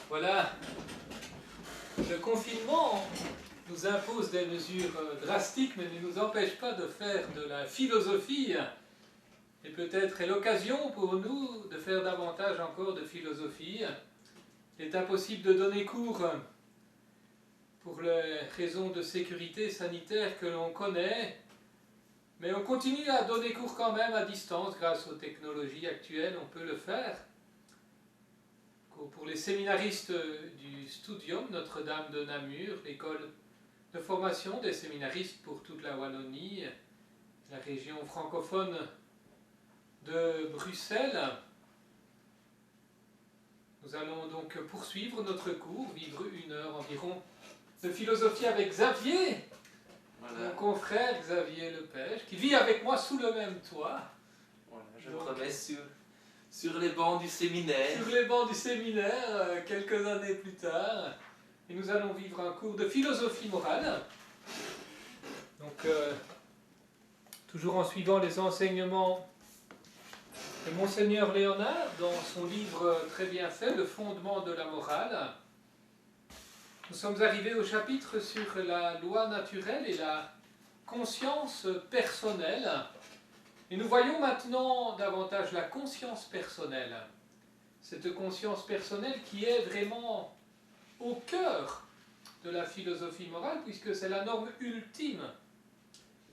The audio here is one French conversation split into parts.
Voilà, le confinement nous impose des mesures drastiques, mais ne nous empêche pas de faire de la philosophie, et peut-être est l'occasion pour nous de faire davantage encore de philosophie. Il est impossible de donner cours pour les raisons de sécurité sanitaire que l'on connaît, mais on continue à donner cours quand même à distance grâce aux technologies actuelles, on peut le faire. Pour les séminaristes du Studium Notre-Dame de Namur, l'école de formation des séminaristes pour toute la Wallonie, la région francophone de Bruxelles. Nous allons donc poursuivre notre cours, vivre 1 heure environ de philosophie avec Xavier, mon confrère Xavier Lepège, qui vit avec moi sous le même toit. Voilà, je promets sur les bancs du séminaire. Sur les bancs du séminaire, quelques années plus tard. Et nous allons vivre un cours de philosophie morale. Donc, toujours en suivant les enseignements de Monseigneur Léonard, dans son livre très bien fait, Le fondement de la morale. Nous sommes arrivés au chapitre sur la loi naturelle et la conscience personnelle. Et nous voyons maintenant davantage la conscience personnelle. Cette conscience personnelle qui est vraiment au cœur de la philosophie morale, puisque c'est la norme ultime,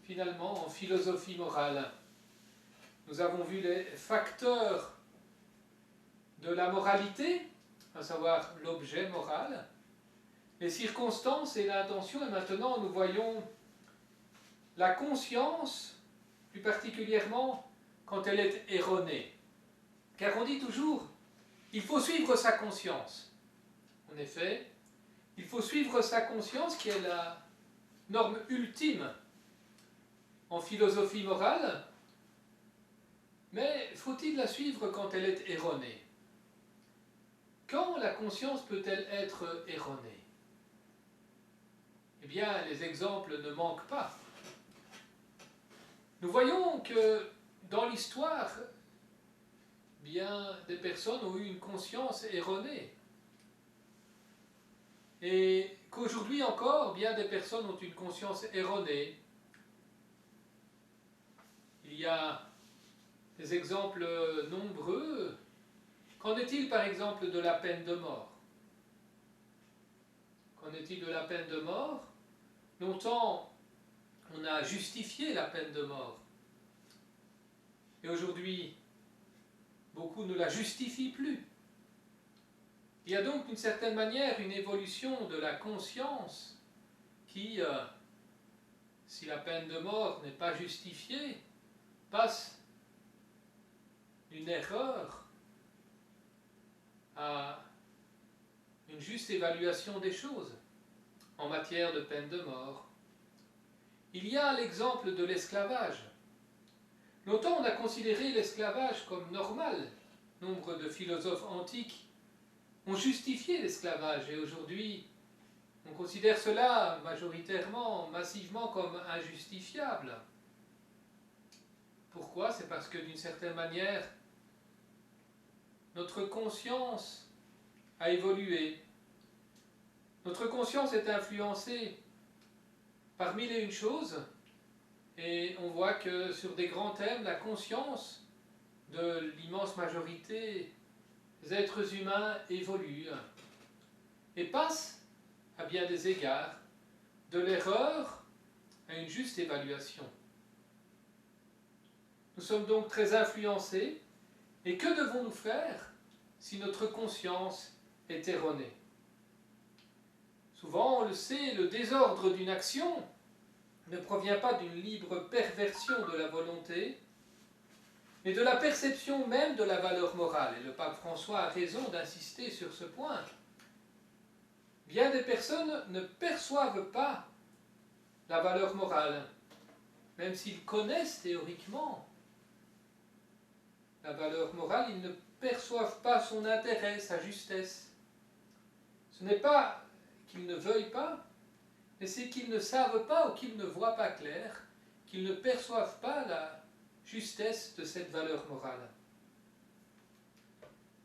finalement, en philosophie morale. Nous avons vu les facteurs de la moralité, à savoir l'objet moral, les circonstances et l'intention, et maintenant nous voyons la conscience, plus particulièrement quand elle est erronée. Car on dit toujours, il faut suivre sa conscience. En effet, il faut suivre sa conscience qui est la norme ultime en philosophie morale, mais faut-il la suivre quand elle est erronée? Quand la conscience peut-elle être erronée? Eh bien, les exemples ne manquent pas. Nous voyons que dans l'histoire, bien des personnes ont eu une conscience erronée. Et qu'aujourd'hui encore, bien des personnes ont une conscience erronée. Il y a des exemples nombreux. Qu'en est-il par exemple de la peine de mort? Qu'en est-il de la peine de mort? Longtemps, on a justifié la peine de mort. Et aujourd'hui, beaucoup ne la justifient plus. Il y a donc d'une certaine manière une évolution de la conscience qui, si la peine de mort n'est pas justifiée, passe d'une erreur à une juste évaluation des choses en matière de peine de mort. Il y a l'exemple de l'esclavage. Longtemps on a considéré l'esclavage comme normal. Nombre de philosophes antiques ont justifié l'esclavage et aujourd'hui on considère cela majoritairement, massivement comme injustifiable. Pourquoi? C'est parce que d'une certaine manière, notre conscience a évolué. Notre conscience est influencée par mille et une choses, et on voit que sur des grands thèmes, la conscience de l'immense majorité des êtres humains évolue et passe, à bien des égards, de l'erreur à une juste évaluation. Nous sommes donc très influencés, et que devons-nous faire si notre conscience est erronée? Souvent, on le sait, le désordre d'une action ne provient pas d'une libre perversion de la volonté, mais de la perception même de la valeur morale. Et le pape François a raison d'insister sur ce point. Bien des personnes ne perçoivent pas la valeur morale, même s'ils connaissent théoriquement la valeur morale, ils ne perçoivent pas son intérêt, sa justesse. Ce n'est pas qu'ils ne veuillent pas, mais c'est qu'ils ne savent pas ou qu'ils ne voient pas clair, qu'ils ne perçoivent pas la justesse de cette valeur morale.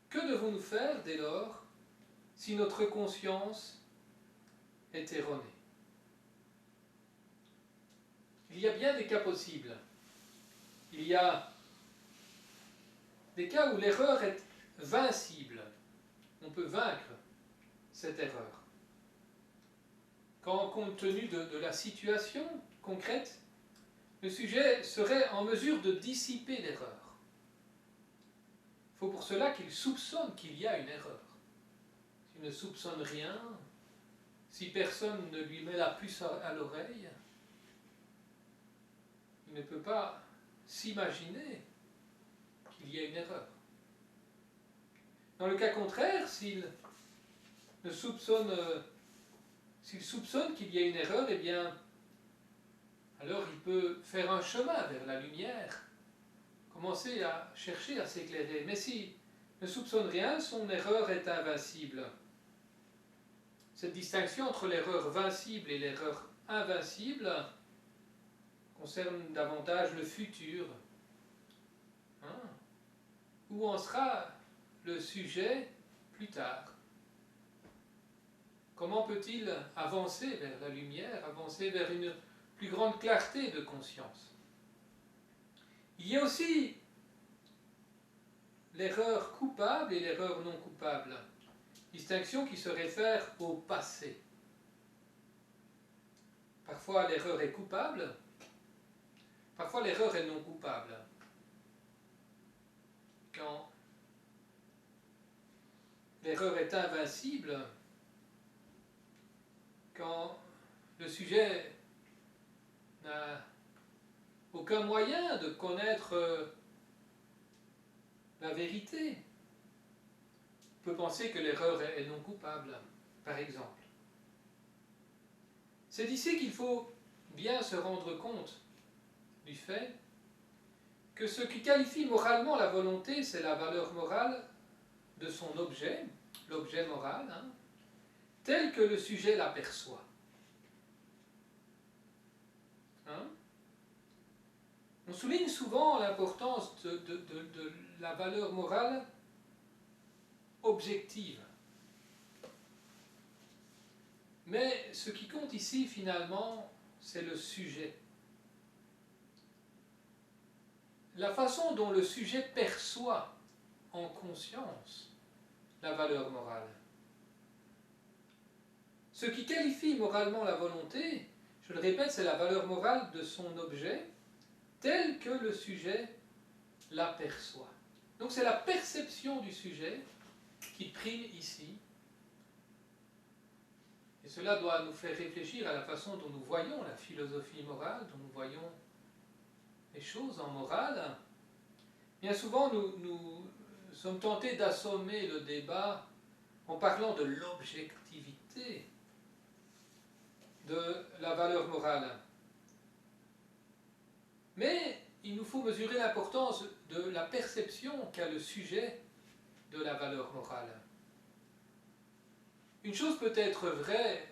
Que devons-nous faire dès lors si notre conscience est erronée. Il y a bien des cas possibles. Il y a des cas où l'erreur est vincible. On peut vaincre cette erreur. Quand, compte tenu de la situation concrète, le sujet serait en mesure de dissiper l'erreur. Il faut pour cela qu'il soupçonne qu'il y a une erreur. S'il ne soupçonne rien, si personne ne lui met la puce à l'oreille, il ne peut pas s'imaginer qu'il y a une erreur. Dans le cas contraire, s'il soupçonne qu'il y a une erreur, eh bien, alors il peut faire un chemin vers la lumière, commencer à chercher à s'éclairer. Mais s'il ne soupçonne rien, son erreur est invincible. Cette distinction entre l'erreur vincible et l'erreur invincible concerne davantage le futur. Où en sera le sujet plus tard? Comment peut-il avancer vers la lumière, avancer vers une plus grande clarté de conscience? Il y a aussi l'erreur coupable et l'erreur non coupable, distinction qui se réfère au passé. Parfois l'erreur est coupable, parfois l'erreur est non coupable. Quand l'erreur est invincible, quand le sujet n'a aucun moyen de connaître la vérité, on peut penser que l'erreur est non coupable, par exemple. C'est ici qu'il faut bien se rendre compte du fait que ce qui qualifie moralement la volonté, c'est la valeur morale de son objet, l'objet moral, tel que le sujet l'aperçoit. On souligne souvent l'importance de la valeur morale objective. Mais ce qui compte ici, finalement, c'est le sujet. La façon dont le sujet perçoit en conscience la valeur morale. Ce qui qualifie moralement la volonté, je le répète, c'est la valeur morale de son objet, tel que le sujet l'aperçoit. Donc c'est la perception du sujet qui prime ici. Et cela doit nous faire réfléchir à la façon dont nous voyons la philosophie morale, dont nous voyons les choses en morale. Bien souvent, nous sommes tentés d'assommer le débat en parlant de l'objectivité de la valeur morale. Mais il nous faut mesurer l'importance de la perception qu'a le sujet de la valeur morale. Une chose peut être vraie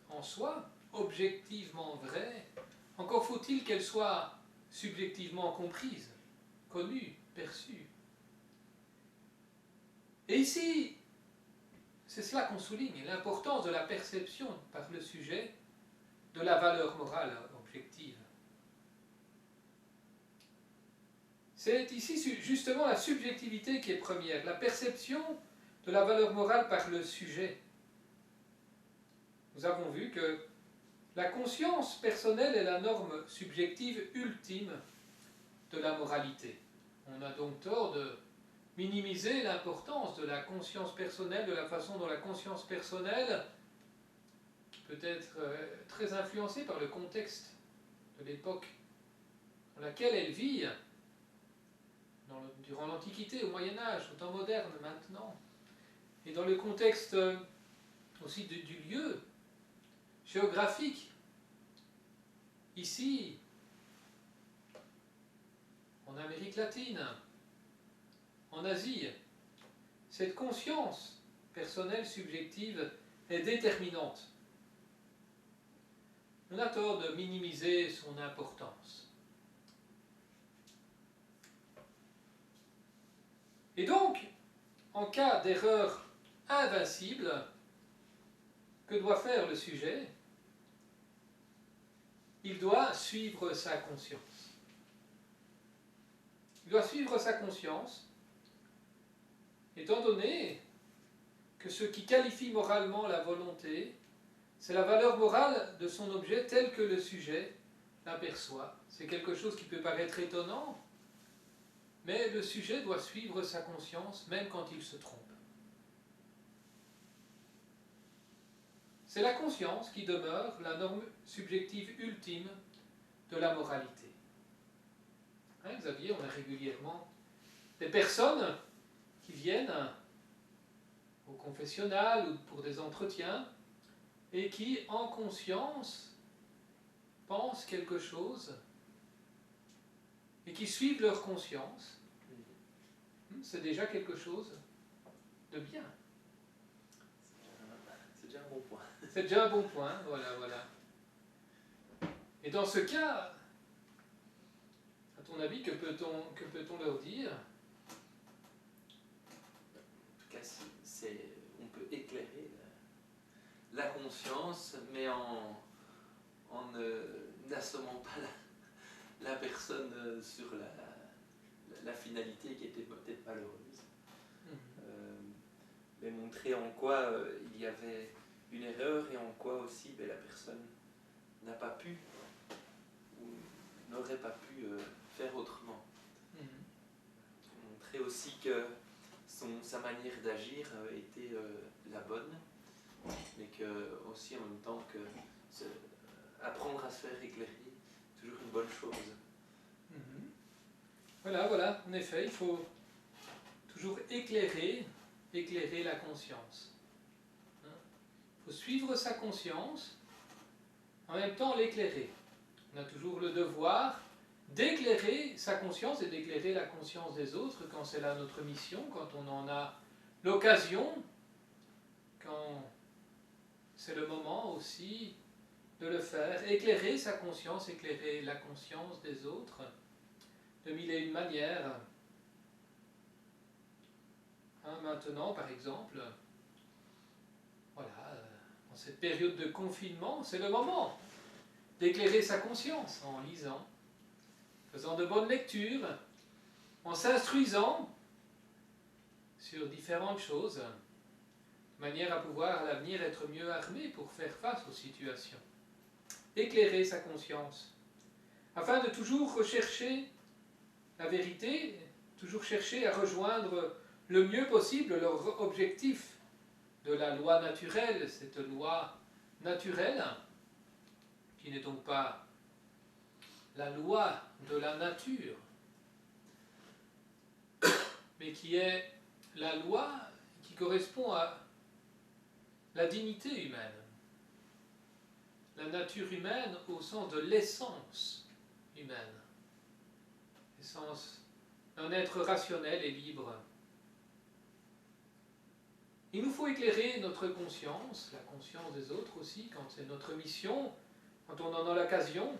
en soi, objectivement vraie, encore faut-il qu'elle soit subjectivement comprise, connue, perçue. Et ici, c'est cela qu'on souligne, l'importance de la perception par le sujet de la valeur morale objective. C'est ici justement la subjectivité qui est première, la perception de la valeur morale par le sujet. Nous avons vu que la conscience personnelle est la norme subjective ultime de la moralité. On a donc tort de minimiser l'importance de la conscience personnelle, de la façon dont la conscience personnelle peut être très influencée par le contexte de l'époque dans laquelle elle vit, durant l'Antiquité, au Moyen-Âge, au temps moderne, maintenant, et dans le contexte aussi du lieu géographique. Ici, en Amérique latine, en Asie, cette conscience personnelle subjective est déterminante. On a tort de minimiser son importance. Et donc, en cas d'erreur invincible, que doit faire le sujet? Il doit suivre sa conscience. Il doit suivre sa conscience, étant donné que ce qui qualifie moralement la volonté, c'est la valeur morale de son objet tel que le sujet l'aperçoit. C'est quelque chose qui peut paraître étonnant, mais le sujet doit suivre sa conscience même quand il se trompe. C'est la conscience qui demeure la norme subjective ultime de la moralité. Hein, Xavier, on a régulièrement des personnes qui viennent au confessionnal ou pour des entretiens et qui, en conscience, pensent quelque chose et qui suivent leur conscience. C'est déjà quelque chose de bien. C'est déjà un bon point. C'est déjà un bon point, voilà. Et dans ce cas, à ton avis, que peut-on leur dire? En tout cas, on peut éclairer la conscience, mais en n'assommant pas la personne sur la finalité qui était peut-être malheureuse. Mais montrer en quoi il y avait une erreur et en quoi aussi la personne n'a pas pu ou n'aurait pas pu faire autrement. Montrer aussi que sa manière d'agir était la bonne, mais que aussi en même temps que apprendre à se faire éclairer, toujours une bonne chose. Voilà, en effet, il faut toujours éclairer la conscience. Il faut suivre sa conscience, en même temps l'éclairer. On a toujours le devoir d'éclairer sa conscience et d'éclairer la conscience des autres quand c'est là notre mission, quand on en a l'occasion, quand c'est le moment aussi de le faire. Éclairer sa conscience, éclairer la conscience des autres, de mille et une manières. Maintenant, par exemple, voilà, en cette période de confinement, c'est le moment d'éclairer sa conscience en lisant, faisant de bonnes lectures, en s'instruisant sur différentes choses, de manière à pouvoir à l'avenir être mieux armé pour faire face aux situations. Éclairer sa conscience, afin de toujours rechercher la vérité, toujours chercher à rejoindre le mieux possible leur objectif de la loi naturelle, cette loi naturelle, qui n'est donc pas la loi de la nature, mais qui est la loi qui correspond à la dignité humaine. La nature humaine au sens de l'essence humaine. L'essence d'un être rationnel et libre. Il nous faut éclairer notre conscience, la conscience des autres aussi, quand c'est notre mission, quand on en a l'occasion,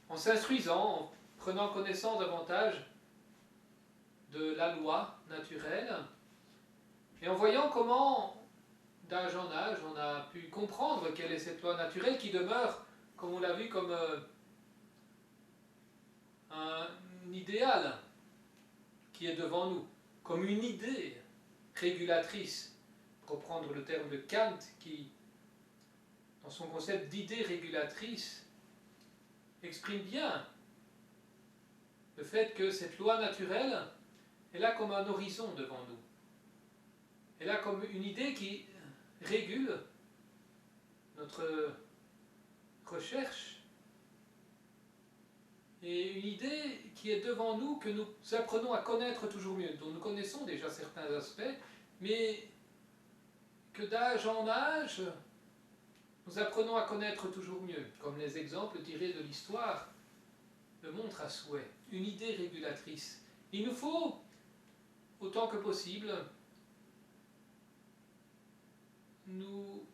en s'instruisant, en prenant connaissance davantage de la loi naturelle, et en voyant comment, d'âge en âge, on a pu comprendre quelle est cette loi naturelle qui demeure, comme on l'a vu, comme un idéal qui est devant nous, comme une idée régulatrice, pour reprendre le terme de Kant, qui, dans son concept d'idée régulatrice, exprime bien le fait que cette loi naturelle est là comme un horizon devant nous. Elle est là comme une idée qui régule notre recherche et une idée qui est devant nous, que nous apprenons à connaître toujours mieux, dont nous connaissons déjà certains aspects, mais que d'âge en âge, nous apprenons à connaître toujours mieux, comme les exemples tirés de l'histoire le montrent à souhait. Une idée régulatrice. Il nous faut, autant que possible, nous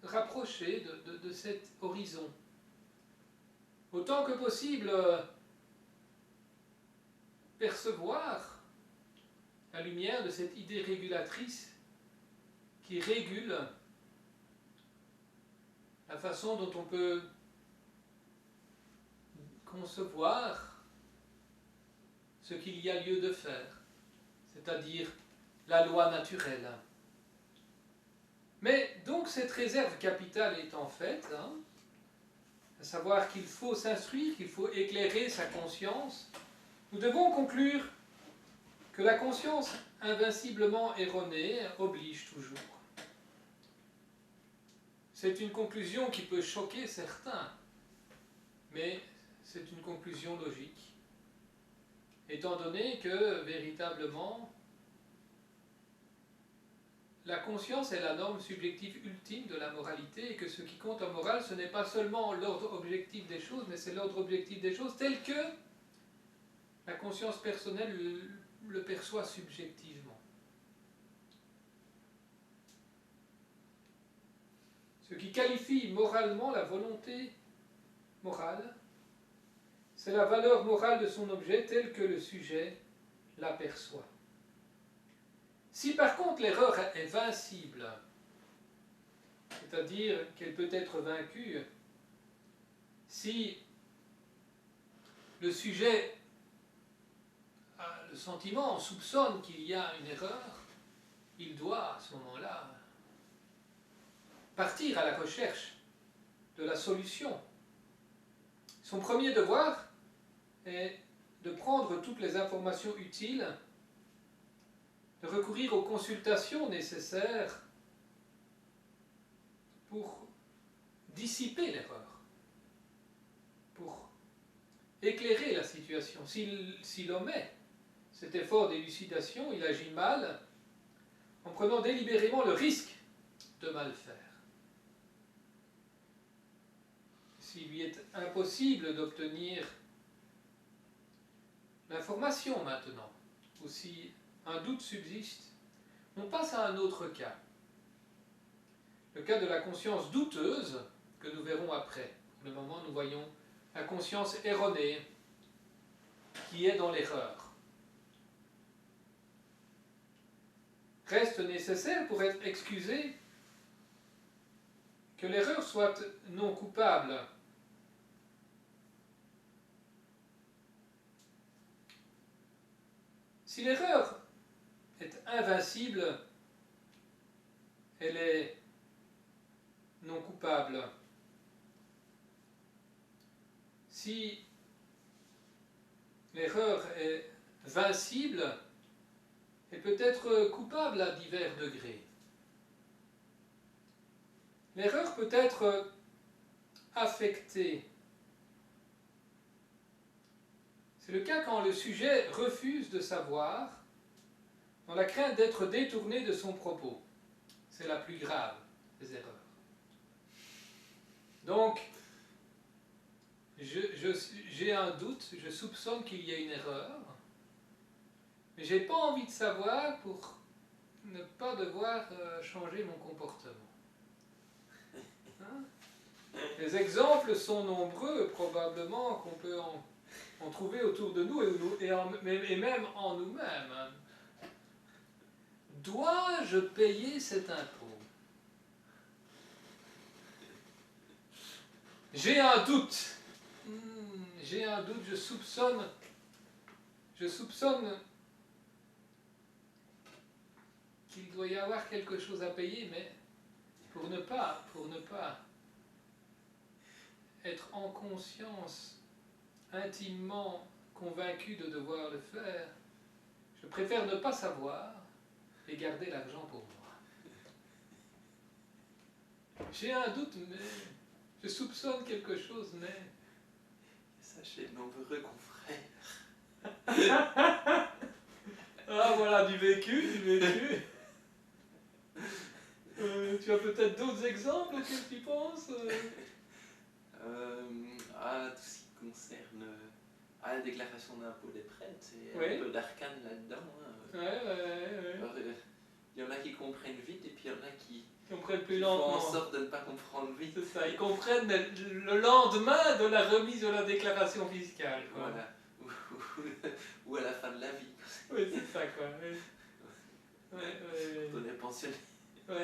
rapprocher de cet horizon. Autant que possible, percevoir la lumière de cette idée régulatrice qui régule la façon dont on peut concevoir ce qu'il y a lieu de faire, c'est-à-dire la loi naturelle. Mais donc cette réserve capitale étant faite, à savoir qu'il faut s'instruire, qu'il faut éclairer sa conscience, nous devons conclure que la conscience invinciblement erronée oblige toujours. C'est une conclusion qui peut choquer certains, mais c'est une conclusion logique, étant donné que, véritablement, la conscience est la norme subjective ultime de la moralité, et que ce qui compte en morale, ce n'est pas seulement l'ordre objectif des choses, mais c'est l'ordre objectif des choses tel que la conscience personnelle le perçoit subjectivement. Ce qui qualifie moralement la volonté morale, c'est la valeur morale de son objet telle que le sujet l'aperçoit. Si par contre l'erreur est vincible, c'est-à-dire qu'elle peut être vaincue, si le sujet a le sentiment, soupçonne qu'il y a une erreur, il doit à ce moment-là partir à la recherche de la solution. Son premier devoir est de prendre toutes les informations utiles, de recourir aux consultations nécessaires pour dissiper l'erreur, pour éclairer la situation. S'il omet cet effort d'élucidation, il agit mal en prenant délibérément le risque de mal faire. S'il lui est impossible d'obtenir l'information maintenant, ou si un doute subsiste, on passe à un autre cas. Le cas de la conscience douteuse, que nous verrons après. Pour le moment, nous voyons la conscience erronée, qui est dans l'erreur. Reste nécessaire pour être excusé que l'erreur soit non coupable. Si l'erreur est invincible, elle est non coupable. Si l'erreur est vincible, elle peut être coupable à divers degrés. L'erreur peut être affectée. C'est le cas quand le sujet refuse de savoir, dans la crainte d'être détourné de son propos. C'est la plus grave des erreurs. Donc, j'ai un doute, je soupçonne qu'il y a une erreur, mais je n'ai pas envie de savoir pour ne pas devoir changer mon comportement. Hein? Les exemples sont nombreux, probablement, qu'on peut en trouver autour de nous et même en nous-mêmes. Hein. Dois-je payer cet impôt? J'ai un doute. J'ai un doute, je soupçonne qu'il doit y avoir quelque chose à payer, mais pour ne pas être en conscience, intimement convaincu de devoir le faire, je préfère ne pas savoir et garder l'argent pour moi. J'ai un doute, mais je soupçonne quelque chose, mais... Sachez, nombreux confrères. Ah voilà, du vécu. Tu as peut-être d'autres exemples auxquels tu penses Tout ce qui concerne la déclaration d'impôt des prêtres, c'est un peu d'arcane là-dedans. Ouais. Alors, il y en a qui comprennent vite et puis il y en a qui comprennent plus font lentement. en sorte de ne pas comprendre vite. C'est ça, ils comprennent le lendemain de la remise de la déclaration fiscale. Quoi. Voilà. Ou à la fin de la vie. Oui, c'est ça quoi. Quand on est pensionné. c'est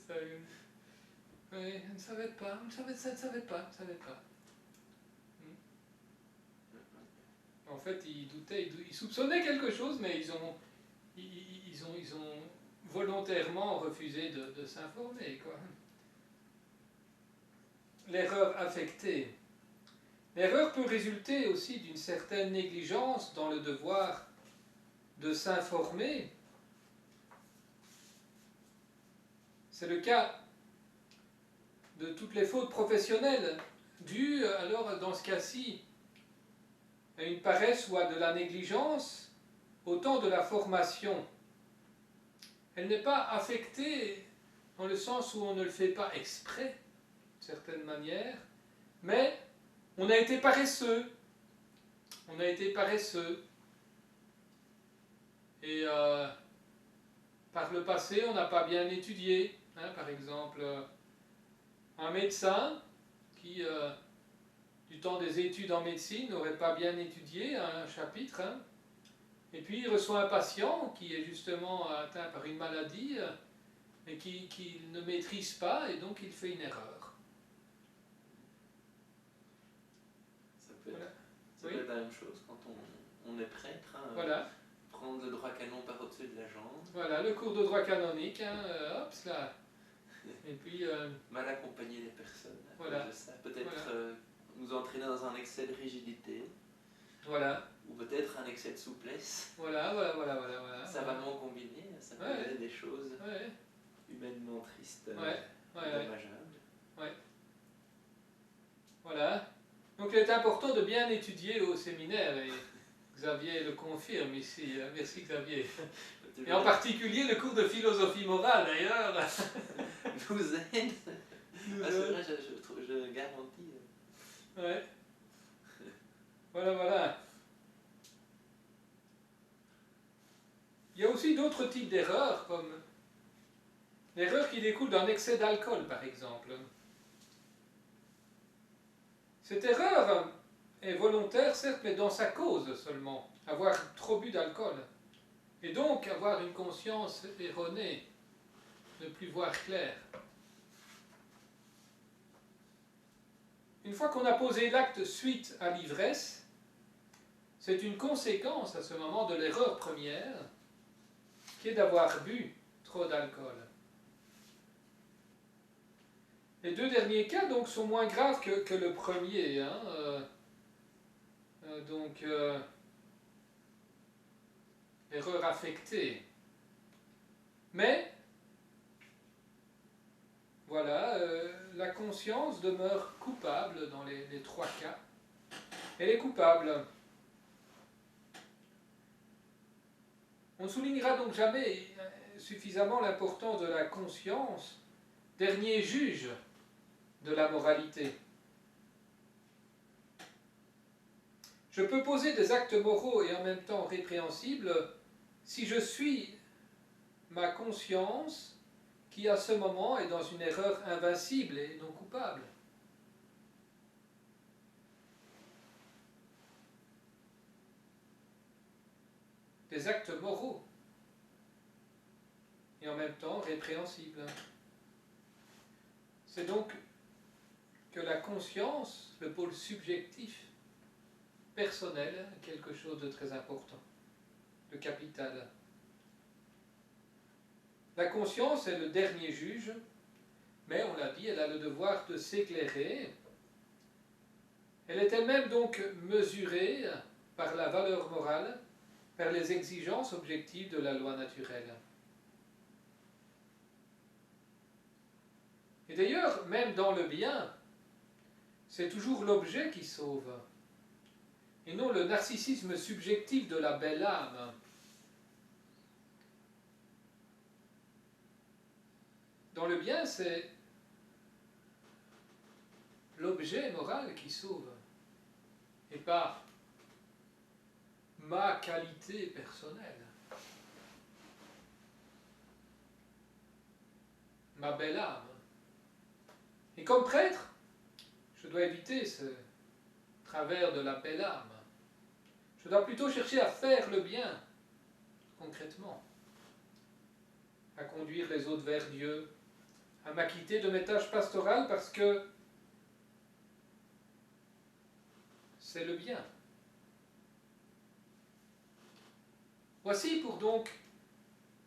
ça. Ouais, je ne savais pas, ça ne savait pas. En fait, ils doutaient, ils soupçonnaient quelque chose, mais ils ont volontairement refusé de s'informer, quoi. L'erreur affectée. L'erreur peut résulter aussi d'une certaine négligence dans le devoir de s'informer. C'est le cas de toutes les fautes professionnelles, dues alors dans ce cas-ci à une paresse ou à de la négligence, autant de la formation. Elle n'est pas affectée dans le sens où on ne le fait pas exprès, d'une certaine manière, mais on a été paresseux. On a été paresseux. Et par le passé, on n'a pas bien étudié. Hein, par exemple, un médecin qui, du temps des études en médecine, n'aurait pas bien étudié un chapitre, hein, et puis il reçoit un patient qui est justement atteint par une maladie et qu'il ne maîtrise pas, et donc il fait une erreur. Ça peut être la même chose quand on est prêtre, hein, voilà. Prendre le droit canon par au-dessus de la jambe. Voilà, le cours de droit canonique, hein, hop, là. Et puis... mal accompagner les personnes. Voilà. Peut-être nous entraîner dans un excès de rigidité. Voilà. Ou peut-être un excès de souplesse. Voilà. Savamment combiné, ça peut donner des choses humainement tristes, dommageables. Voilà. Donc il est important de bien étudier au séminaire, et Xavier le confirme ici. Merci Xavier. Et en particulier le cours de philosophie morale d'ailleurs. Nous aide. C'est vrai, je garantis. Ouais. Voilà. Il y a aussi d'autres types d'erreurs, comme l'erreur qui découle d'un excès d'alcool, par exemple. Cette erreur est volontaire, certes, mais dans sa cause seulement. Avoir trop bu d'alcool. Et donc avoir une conscience erronée, ne plus voir clair. Une fois qu'on a posé l'acte suite à l'ivresse, c'est une conséquence à ce moment de l'erreur première, qui est d'avoir bu trop d'alcool. Les deux derniers cas donc sont moins graves que le premier. Hein, erreur affectée. Mais, voilà, la conscience demeure coupable dans les trois cas. Elle est coupable. On ne soulignera donc jamais suffisamment l'importance de la conscience, dernier juge de la moralité. Je peux poser des actes moraux et en même temps répréhensibles si je suis ma conscience qui à ce moment est dans une erreur invincible et non coupable. Des actes moraux et en même temps répréhensibles. C'est donc que la conscience, le pôle subjectif, personnel, quelque chose de très important, de capital. La conscience est le dernier juge, mais on l'a dit, elle a le devoir de s'éclairer. Elle est elle-même donc mesurée par la valeur morale, par les exigences objectives de la loi naturelle. Et d'ailleurs, même dans le bien, c'est toujours l'objet qui sauve, et non le narcissisme subjectif de la belle âme. Dans le bien, c'est l'objet moral qui sauve, et pas ma qualité personnelle, ma belle âme. Et comme prêtre, je dois éviter ce travers de la belle âme. Je dois plutôt chercher à faire le bien, concrètement. à conduire les autres vers Dieu, à m'acquitter de mes tâches pastorales parce que c'est le bien. Voici pour donc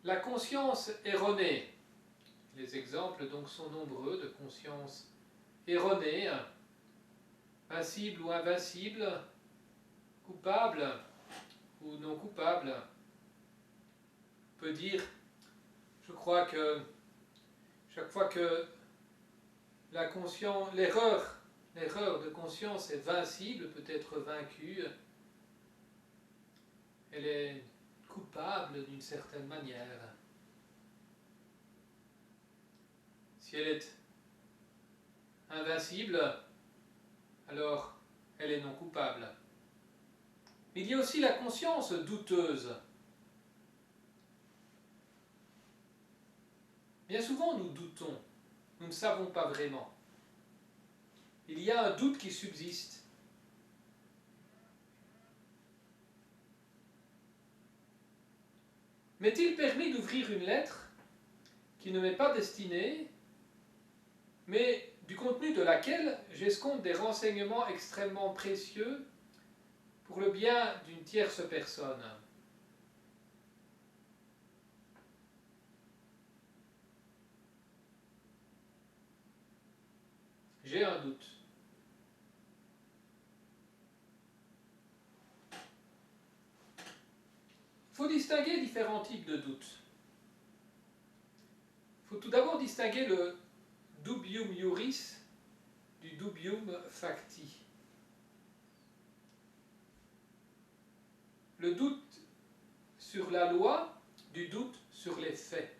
la conscience erronée. Les exemples donc sont nombreux de conscience erronée, vincible ou invincible, coupable ou non coupable. On peut dire, je crois que chaque fois que l'erreur de conscience est vincible, peut être vaincue, elle est coupable d'une certaine manière. Si elle est invincible, alors elle est non coupable. Il y a aussi la conscience douteuse. Bien souvent nous doutons, nous ne savons pas vraiment. Il y a un doute qui subsiste. M'est-il permis d'ouvrir une lettre qui ne m'est pas destinée, mais du contenu de laquelle j'escompte des renseignements extrêmement précieux pour le bien d'une tierce personne? J'ai un doute. Il faut distinguer différents types de doutes. Il faut tout d'abord distinguer le dubium iuris du dubium facti. Le doute sur la loi du doute sur les faits.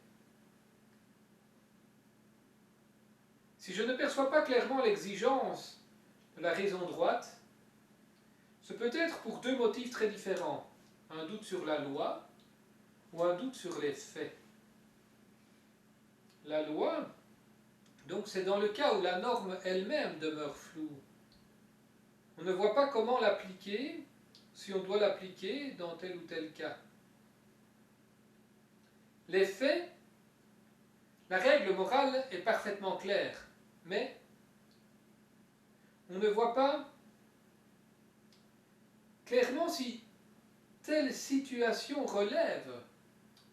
Si je ne perçois pas clairement l'exigence de la raison droite, ce peut être pour deux motifs très différents. Un doute sur la loi ou un doute sur les faits. La loi, donc, c'est dans le cas où la norme elle-même demeure floue. On ne voit pas comment l'appliquer, si on doit l'appliquer dans tel ou tel cas. Les faits, la règle morale est parfaitement claire, mais on ne voit pas clairement si telle situation relève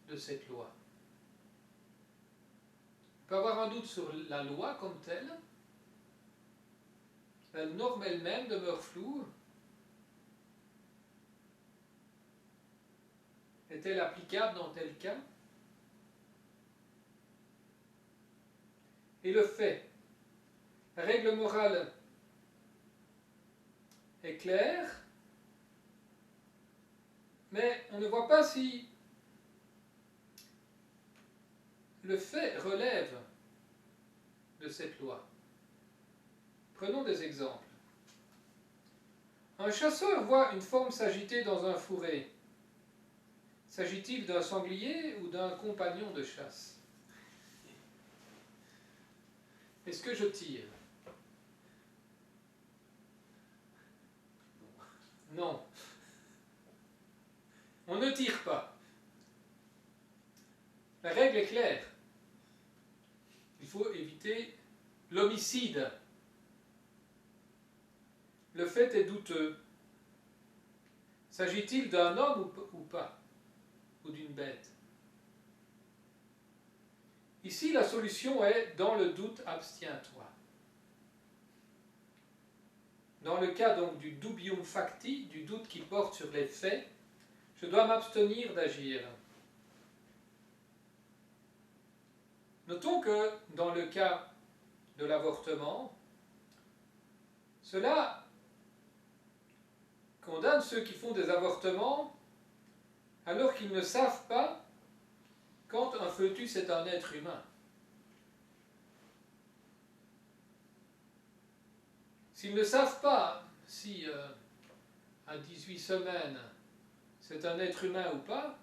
de cette loi. On peut avoir un doute sur la loi comme telle. La norme elle-même demeure floue. Est-elle applicable dans tel cas? Et le fait, la règle morale est claire, mais on ne voit pas si le fait relève de cette loi. Prenons des exemples. Un chasseur voit une forme s'agiter dans un fourré. S'agit-il d'un sanglier ou d'un compagnon de chasse? Est-ce que je tire? Non. On ne tire pas. La règle est claire. Il faut éviter l'homicide. Le fait est douteux. S'agit-il d'un homme ou pas? Ou d'une bête? Ici, la solution est dans le doute, abstiens-toi. Dans le cas donc du dubium facti, du doute qui porte sur les faits, je dois m'abstenir d'agir. Notons que dans le cas de l'avortement, cela condamne ceux qui font des avortements alors qu'ils ne savent pas quand un fœtus est un être humain. S'ils ne savent pas si à 18 semaines c'est un être humain ou pas,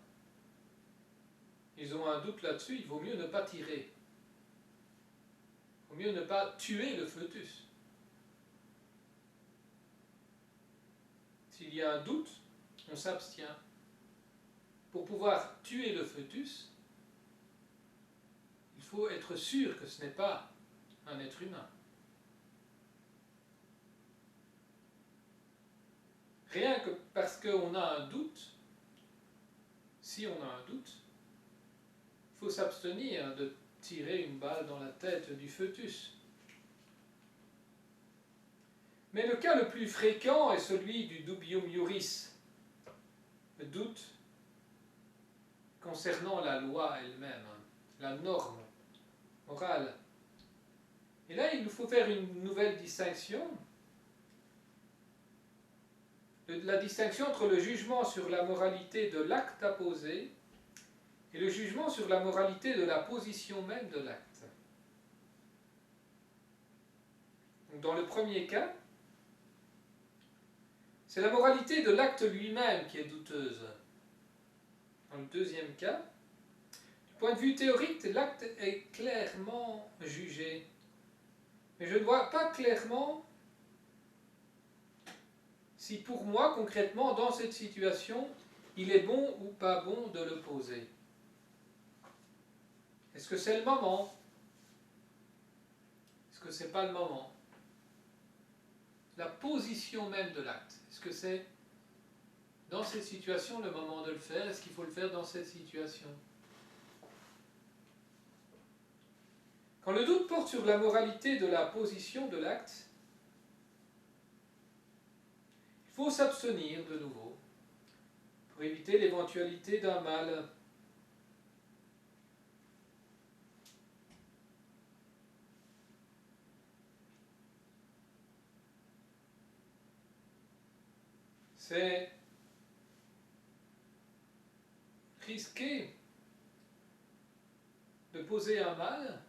ils ont un doute là-dessus, il vaut mieux ne pas tirer. Il vaut mieux ne pas tuer le fœtus. S'il y a un doute, on s'abstient. Pour pouvoir tuer le fœtus, faut être sûr que ce n'est pas un être humain. Rien que parce qu'on a un doute, si on a un doute, il faut s'abstenir de tirer une balle dans la tête du fœtus. Mais le cas le plus fréquent est celui du dubium iuris, le doute concernant la loi elle-même, la norme morale. Et là, il nous faut faire une nouvelle distinction. La distinction entre le jugement sur la moralité de l'acte à poser et le jugement sur la moralité de la position même de l'acte. Dans le premier cas, c'est la moralité de l'acte lui-même qui est douteuse. Dans le deuxième cas, du point de vue théorique, l'acte est clairement jugé. Mais je ne vois pas clairement si pour moi, concrètement, dans cette situation, il est bon ou pas bon de le poser. Est-ce que c'est le moment? Est-ce que c'est pas le moment? La position même de l'acte. Est-ce que c'est dans cette situation le moment de le faire? Est-ce qu'il faut le faire dans cette situation? Quand le doute porte sur la moralité de la position de l'acte, il faut s'abstenir de nouveau pour éviter l'éventualité d'un mal. C'est risquer de poser un mal,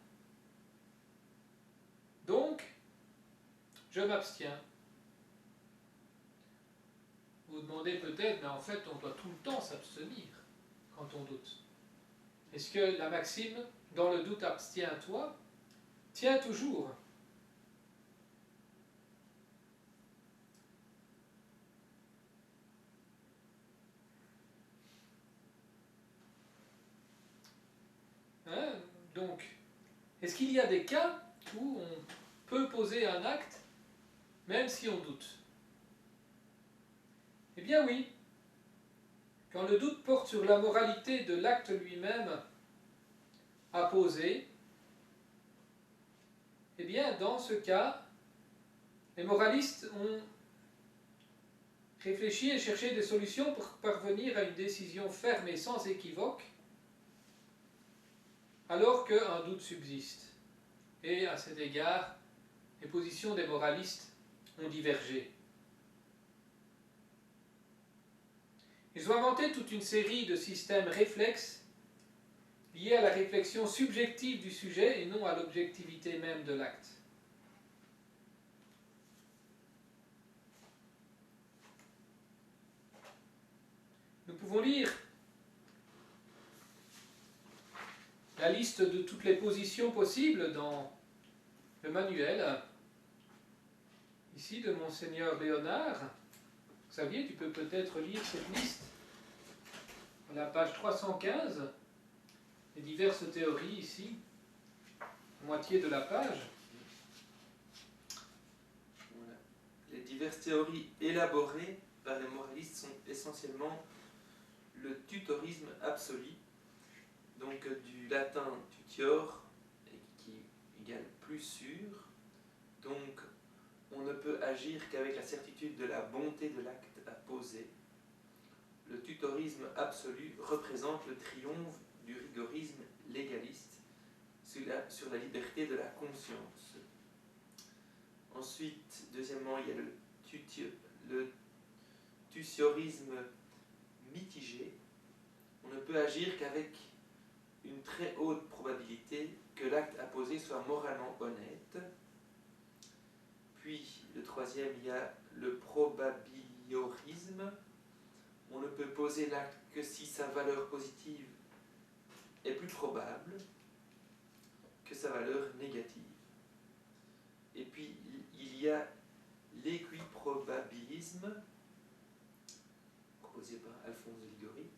donc je m'abstiens. Vous vous demandez peut-être, mais en fait on doit tout le temps s'abstenir quand on doute. Est-ce que la maxime « dans le doute abstiens-toi » tient toujours? Hein? Donc, est-ce qu'il y a des cas où on peut poser un acte même si on doute? Eh bien oui. Quand le doute porte sur la moralité de l'acte lui-même à poser, eh bien dans ce cas, les moralistes ont réfléchi et cherché des solutions pour parvenir à une décision ferme et sans équivoque, alors qu'un doute subsiste. Et à cet égard, les positions des moralistes ont divergé. Ils ont inventé toute une série de systèmes réflexes liés à la réflexion subjective du sujet et non à l'objectivité même de l'acte. Nous pouvons lire la liste de toutes les positions possibles dans le manuel, ici de Monseigneur Léonard. Xavier, tu peux peut-être lire cette liste à la page 315, les diverses théories ici, moitié de la page. Voilà. Les diverses théories élaborées par les moralistes sont essentiellement le tutorisme absolu, donc du latin tutior, qui égale plus sûr, donc on ne peut agir qu'avec la certitude de la bonté de l'acte à poser. Le tutorisme absolu représente le triomphe du rigorisme légaliste sur la liberté de la conscience. Ensuite, deuxièmement, il y a le tuciorisme mitigé. On ne peut agir qu'avec une très haute probabilité que l'acte à poser soit moralement honnête. Puis, le troisième, il y a le probabiliorisme. On ne peut poser l'acte que si sa valeur positive est plus probable que sa valeur négative. Et puis, il y a l'équiprobabilisme, proposé par Alphonse de Ligori.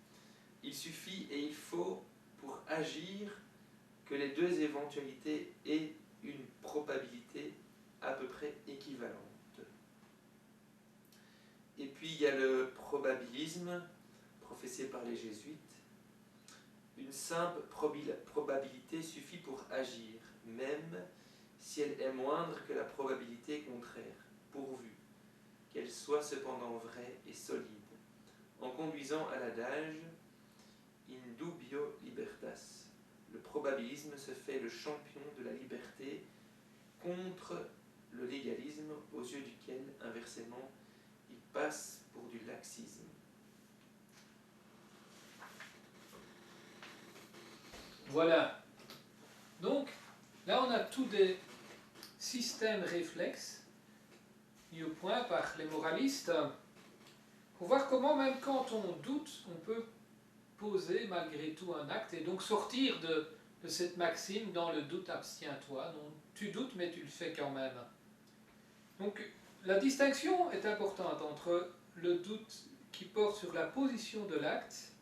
Il suffit et il faut, pour agir, que les deux éventualités aient une probabilité à peu près équivalente. Et puis il y a le probabilisme, professé par les jésuites. Une simple probabilité suffit pour agir, même si elle est moindre que la probabilité contraire, pourvu qu'elle soit cependant vraie et solide, en conduisant à l'adage in dubio libertas. Le probabilisme se fait le champion de la liberté contre le légalisme, aux yeux duquel, inversement, il passe pour du laxisme. Voilà. Donc, là, on a tous des systèmes réflexes mis au point par les moralistes pour voir comment, même quand on doute, on peut poser malgré tout un acte et donc sortir de cette maxime dans le doute abstiens-toi. Donc, tu doutes, mais tu le fais quand même. Donc, la distinction est importante entre le doute qui porte sur la position de l'acte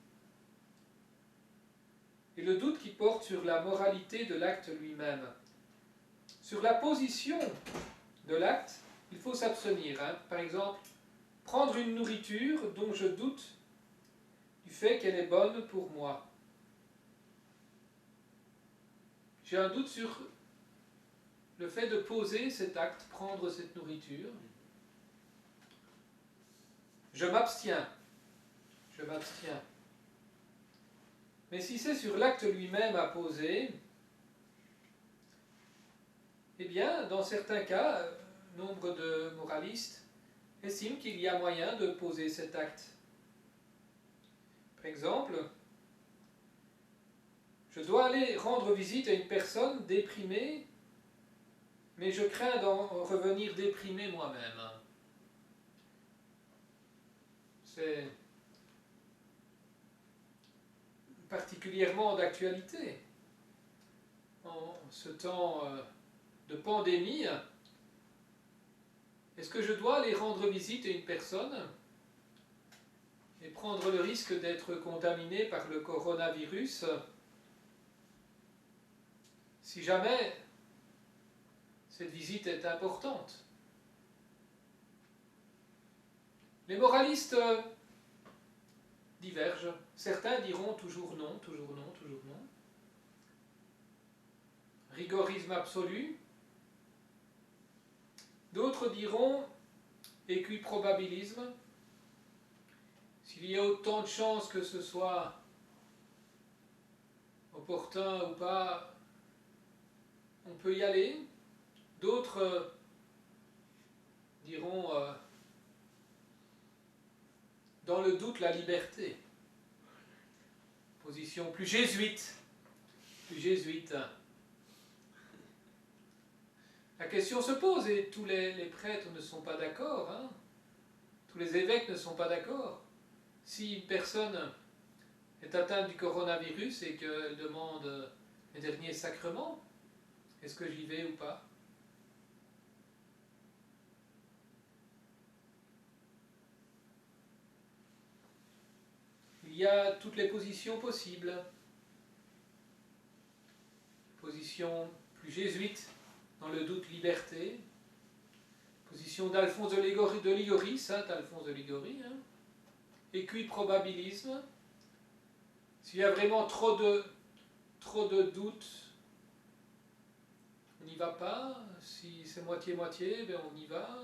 et le doute qui porte sur la moralité de l'acte lui-même. Sur la position de l'acte, il faut s'abstenir. Par exemple, prendre une nourriture dont je doute du fait qu'elle est bonne pour moi. J'ai un doute sur le fait de poser cet acte, prendre cette nourriture. Je m'abstiens. Je m'abstiens. Mais si c'est sur l'acte lui-même à poser, eh bien, dans certains cas, nombre de moralistes estiment qu'il y a moyen de poser cet acte. Par exemple, je dois aller rendre visite à une personne déprimée, mais je crains d'en revenir déprimé moi-même. C'est particulièrement d'actualité. En ce temps de pandémie, est-ce que je dois aller rendre visite à une personne et prendre le risque d'être contaminé par le coronavirus si jamais cette visite est importante? Les moralistes divergent. Certains diront toujours non, toujours non, toujours non. Rigorisme absolu. D'autres diront équiprobabilisme. S'il y a autant de chances que ce soit opportun ou pas, on peut y aller. D'autres diront dans le doute la liberté. Position plus jésuite. Plus jésuite. La question se pose et tous les prêtres ne sont pas d'accord. Tous les évêques ne sont pas d'accord. Si une personne est atteinte du coronavirus et qu'elle demande les derniers sacrements, est-ce que j'y vais ou pas? Il y a toutes les positions possibles. Position plus jésuite, dans le doute liberté. Position d'Alphonse de Liguori, saint Alphonse de Liguori. Équiprobabilisme. S'il y a vraiment trop de doutes, on n'y va pas. Si c'est moitié-moitié, ben on y va.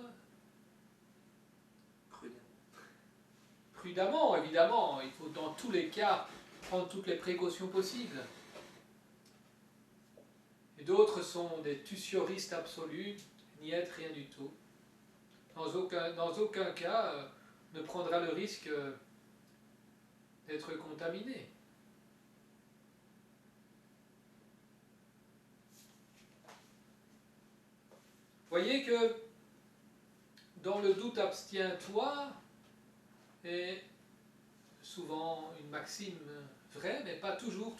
Prudemment, évidemment. Il faut dans tous les cas prendre toutes les précautions possibles. Et d'autres sont des tussioristes absolus, n'y être rien du tout. Dans aucun cas ne prendra le risque d'être contaminé. Voyez que dans le doute abstiens-toi est souvent une maxime vraie, mais pas toujours.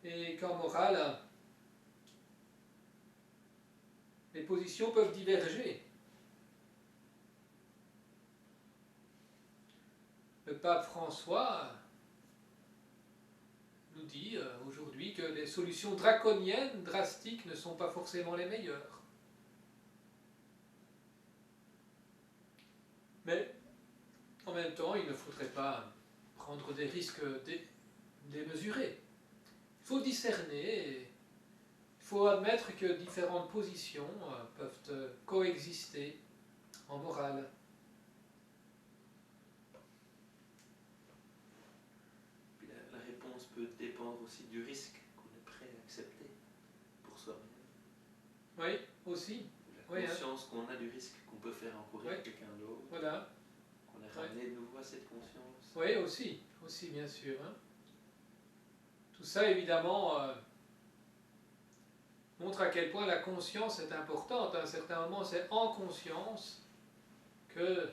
Et qu'en morale, les positions peuvent diverger. Le pape François nous dit aujourd'hui aujourd'hui que les solutions draconiennes, drastiques, ne sont pas forcément les meilleures. Mais en même temps, il ne faudrait pas prendre des risques démesurés. Il faut discerner, il faut admettre que différentes positions peuvent coexister en morale. Puis la réponse peut dépendre aussi du risque qu'on est prêt à accepter pour soi-même. Oui, aussi. La conscience qu'on a du risque qu'on peut faire encourir quelqu'un d'autre. Voilà. Qu'on est ramené de nouveau à cette conscience. Oui, aussi bien sûr. Hein. Tout ça, évidemment, montre à quel point la conscience est importante. À un certain moment, c'est en conscience que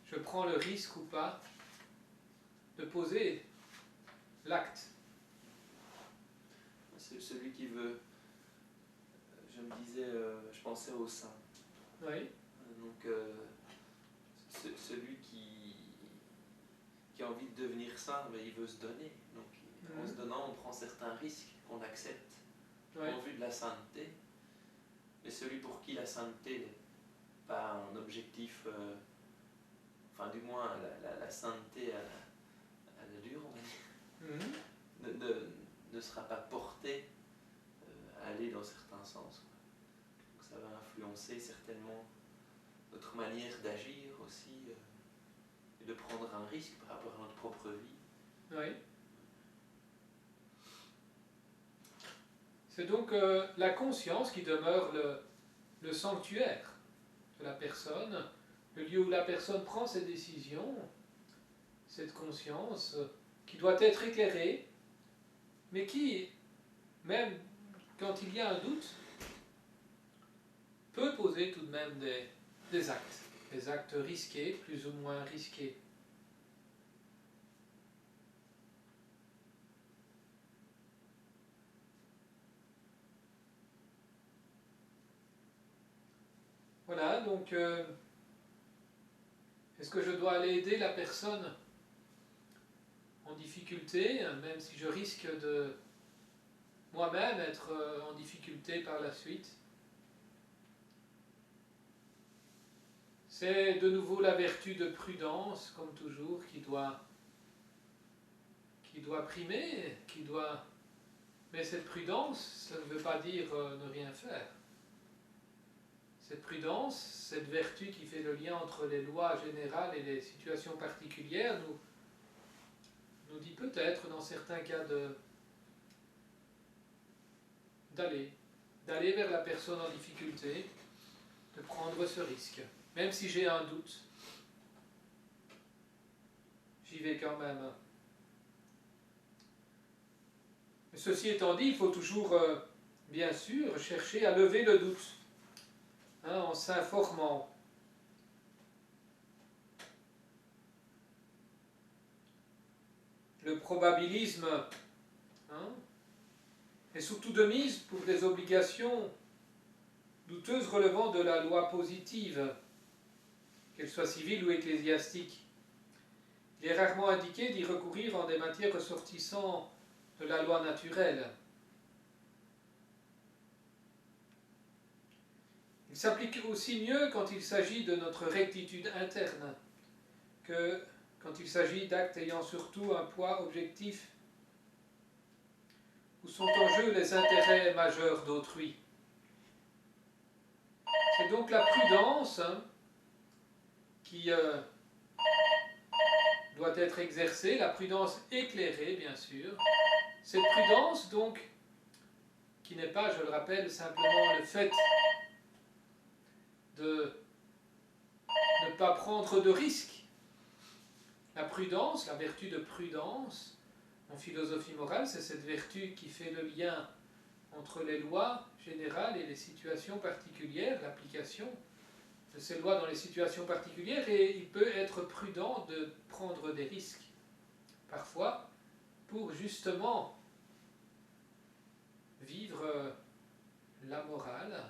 je prends le risque ou pas de poser l'acte. C'est celui qui veut, je me disais, je pensais au saint. Oui. Donc, celui qui a envie de devenir saint, mais il veut se donner. Donc, en se donnant, on prend certains risques qu'on accepte en vue de la sainteté. Mais celui pour qui la sainteté n'est pas un objectif, enfin du moins la sainteté à la dure, on va dire, ne sera pas porté à aller dans certains sens. Donc ça va influencer certainement notre manière d'agir aussi et de prendre un risque par rapport à notre propre vie. Oui. C'est donc la conscience qui demeure le sanctuaire de la personne, le lieu où la personne prend ses décisions, cette conscience qui doit être éclairée, mais qui, même quand il y a un doute, peut poser tout de même des actes risqués, plus ou moins risqués. Voilà, donc, est-ce que je dois aller aider la personne en difficulté, même si je risque de moi-même être en difficulté par la suite? C'est de nouveau la vertu de prudence, comme toujours, qui doit primer, Mais cette prudence, ça ne veut pas dire ne rien faire. Cette prudence, cette vertu qui fait le lien entre les lois générales et les situations particulières, nous dit peut-être, dans certains cas, d'aller vers la personne en difficulté, de prendre ce risque. Même si j'ai un doute, j'y vais quand même. Ceci étant dit, il faut toujours, bien sûr, chercher à lever le doute, en s'informant. Le probabilisme est surtout de mise pour des obligations douteuses relevant de la loi positive, qu'elle soit civile ou ecclésiastique. Il est rarement indiqué d'y recourir en des matières ressortissant de la loi naturelle. Il s'applique aussi mieux quand il s'agit de notre rectitude interne que quand il s'agit d'actes ayant surtout un poids objectif où sont en jeu les intérêts majeurs d'autrui. C'est donc la prudence qui doit être exercée, la prudence éclairée, bien sûr. Cette prudence, donc, qui n'est pas, je le rappelle, simplement le fait de ne pas prendre de risques. La prudence, la vertu de prudence, en philosophie morale, c'est cette vertu qui fait le lien entre les lois générales et les situations particulières, l'application de ces lois dans les situations particulières, et il peut être prudent de prendre des risques, parfois, pour justement vivre la morale,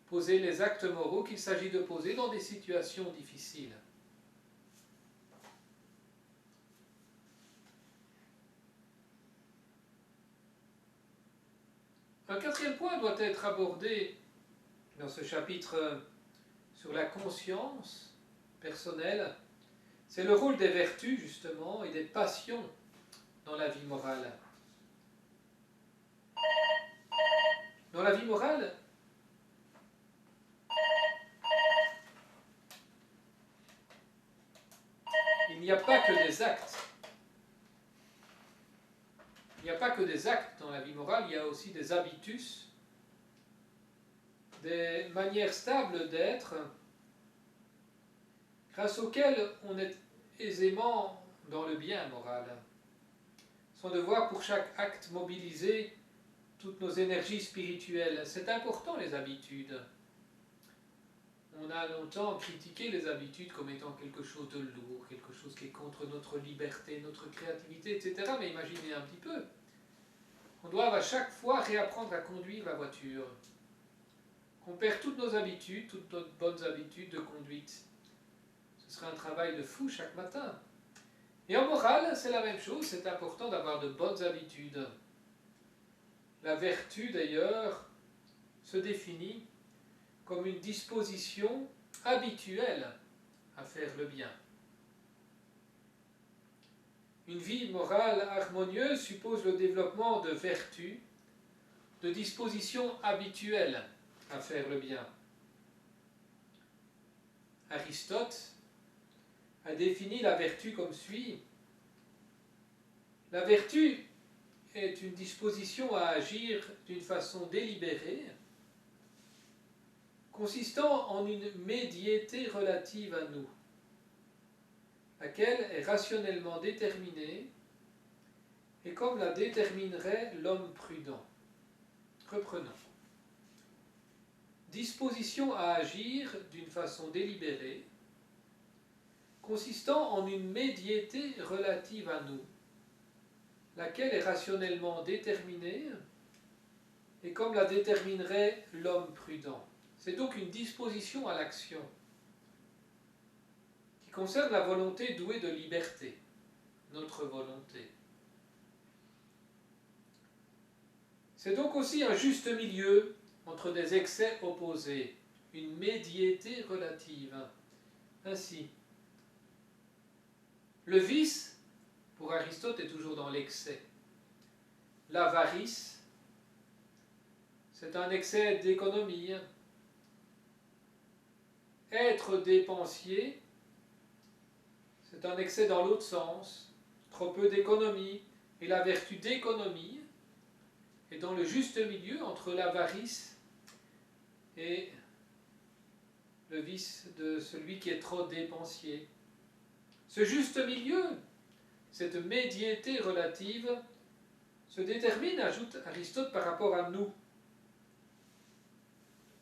poser les actes moraux qu'il s'agit de poser dans des situations difficiles. Un quatrième point doit être abordé dans ce chapitre sur la conscience personnelle. C'est le rôle des vertus, justement, et des passions dans la vie morale. Dans la vie morale, il n'y a pas que des actes. Il n'y a pas que des actes dans la vie morale, il y a aussi des habitus, des manières stables d'être, grâce auxquelles on est aisément dans le bien moral. Son devoir pour chaque acte mobiliser toutes nos énergies spirituelles. C'est important, les habitudes. On a longtemps critiqué les habitudes comme étant quelque chose de lourd, quelque chose qui est contre notre liberté, notre créativité, etc. Mais imaginez un petit peu. On doit à chaque fois réapprendre à conduire la voiture. Qu'on perd toutes nos habitudes, toutes nos bonnes habitudes de conduite. Ce serait un travail de fou chaque matin. Et en morale, c'est la même chose, c'est important d'avoir de bonnes habitudes. La vertu, d'ailleurs, se définit comme une disposition habituelle à faire le bien. Une vie morale harmonieuse suppose le développement de vertus, de dispositions habituelles à faire le bien. Aristote a défini la vertu comme suit. La vertu est une disposition à agir d'une façon délibérée, consistant en une médiété relative à nous, laquelle est rationnellement déterminée et comme la déterminerait l'homme prudent. Reprenons. Disposition à agir d'une façon délibérée, consistant en une médiété relative à nous, laquelle est rationnellement déterminée et comme la déterminerait l'homme prudent. C'est donc une disposition à l'action qui concerne la volonté douée de liberté, notre volonté. C'est donc aussi un juste milieu entre des excès opposés, une médiété relative. Ainsi, le vice, pour Aristote, est toujours dans l'excès. L'avarice, c'est un excès d'économie. Être dépensier, c'est un excès dans l'autre sens, trop peu d'économie, et la vertu d'économie est dans le juste milieu entre l'avarice et le vice de celui qui est trop dépensier. Ce juste milieu, cette médiété relative, se détermine, ajoute Aristote, par rapport à nous,